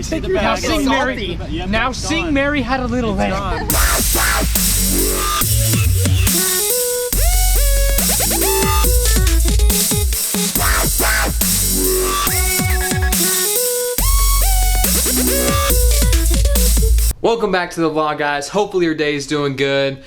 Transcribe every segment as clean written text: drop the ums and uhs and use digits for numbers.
gonna take your now sing Mary. Now sing Mary Had a Little Lamb. Welcome back to the vlog, guys. Hopefully your day is doing good.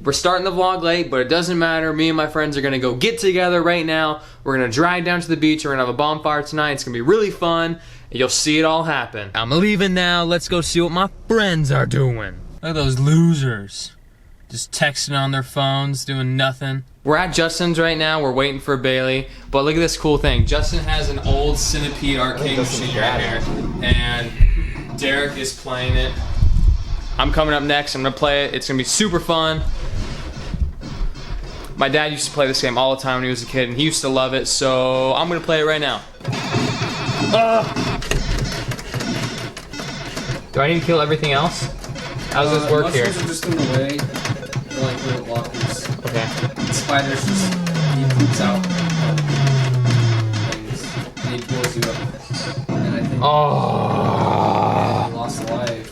We're starting the vlog late, but it doesn't matter. Me and my friends are gonna go get together right now. We're gonna drive down to the beach. We're gonna have a bonfire tonight. It's gonna be really fun. And you'll see it all happen. I'm leaving now. Let's go see what my friends are doing. Look at those losers. Just texting on their phones, doing nothing. We're at Justin's right now. We're waiting for Bailey. But look at this cool thing. Justin has an old Centipede arcade machine right here. And Derek is playing it. I'm coming up next. I'm gonna play it. It's gonna be super fun. My dad used to play this game all the time when he was a kid, and he used to love it, so I'm gonna play it right now. Do I need to kill everything else? How does this work here? Mushrooms are just in the way. They're like little blockers. Okay. The spiders just, he poops out things, and he pulls you up. And I think he lost a life.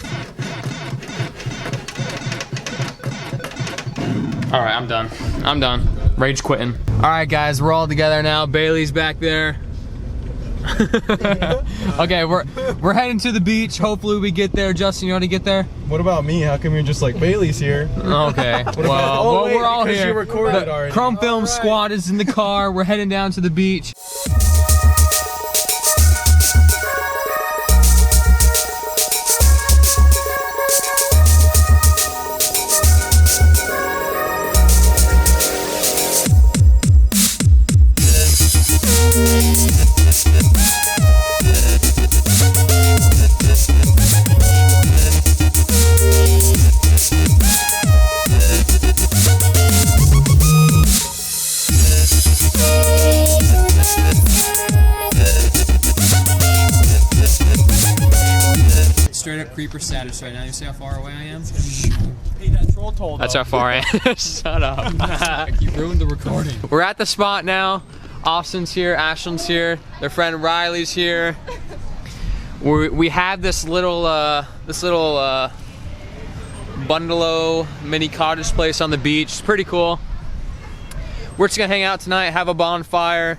All right, I'm done. I'm done. Rage quitting. All right, guys, we're all together now. Bailey's back there. Okay, we're heading to the beach. Hopefully we get there. Justin, you want to get there? What about me? How come you're just like, Bailey's here? Okay. Well, we're all here. You recorded The already. Chrome Film Squad is in the car. We're heading down to the beach. Straight up creeper status right now. You see how far away I am? Hey, that troll told That's how far I am. Shut up. You ruined the recording. We're at the spot now. Austin's here, Ashland's here, their friend Riley's here. We have this little bungalow mini cottage place on the beach. It's pretty cool. We're just gonna hang out tonight, have a bonfire.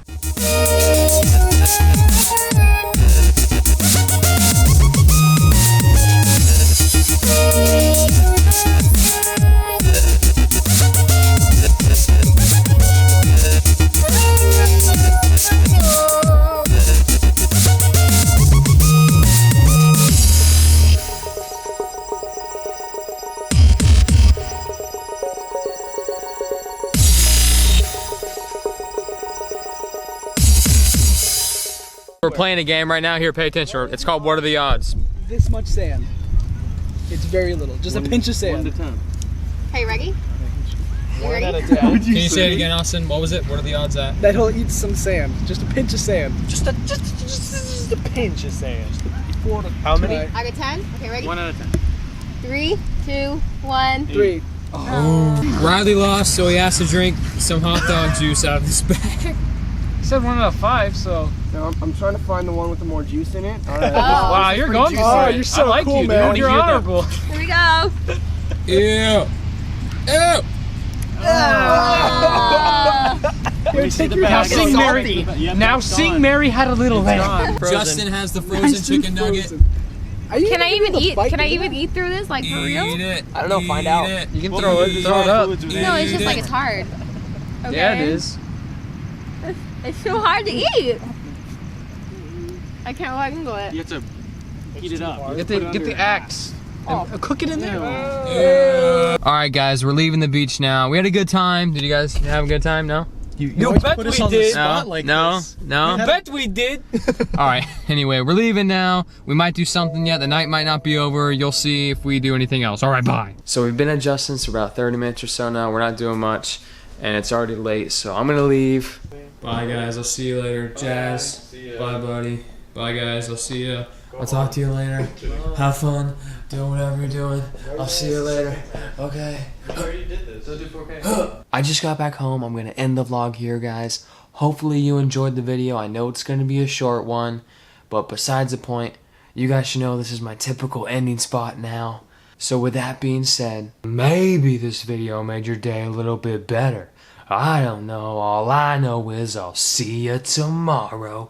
We're playing a game right now. Here, pay attention. It's called What Are the Odds? This much sand. It's very little. Just a pinch of sand. 1 to 10. Hey, ready? You ready? Can you say it again, Austin? What was it? What are the odds at? That he'll eat some sand. Just a pinch of sand. Just a pinch of sand. How many? Right. I got 10. Okay, ready? 1 out of 10. 3, 2, 1. 3. Oh. Riley lost, so he has to drink some hot dog juice out of this bag. You said 1 out of 5, so. No, I'm trying to find the one with the more juice in it. All right. Oh. Wow, you're going for Oh, it. you're so I like cool, you, man. dude. You're honorable. Here we go. Ew. Ew. Here, take your Now hot sing dog. Mary. Now sing Mary Had a Little Lamb. Justin has the frozen Nice and chicken nugget. frozen. Are you Can I gonna even give a eat? bite Can I to even that? eat through this? Like, for real? Eat it. I don't know, find out. Eat it. You can throw it up. No, it's just like it's hard. Okay. Yeah, it is. It's so hard to eat. I can't handle it. You have to heat it up. Get the axe. And cook it in there. Yeah. All right, guys, we're leaving the beach now. We had a good time. Did you guys have a good time? No? You bet put us we on the did. spot No? like No? this. No? Bet we did. All right. Anyway, we're leaving now. We might do something yet. The night might not be over. You'll see if we do anything else. All right, bye. So we've been at Justin's for about 30 minutes or so now. We're not doing much, and it's already late, so I'm gonna leave. Bye, guys. I'll see you later. Jazz. Bye, buddy. Bye, guys. I'll see you. I'll talk to you later. Have fun. Do whatever you're doing. I'll see you later. Okay. I just got back home. I'm gonna end the vlog here, guys. Hopefully you enjoyed the video. I know it's gonna be a short one, but besides the point, You guys should know this is my typical ending spot now. So with that being said, maybe this video made your day a little bit better. I don't know. All I know is I'll see you tomorrow.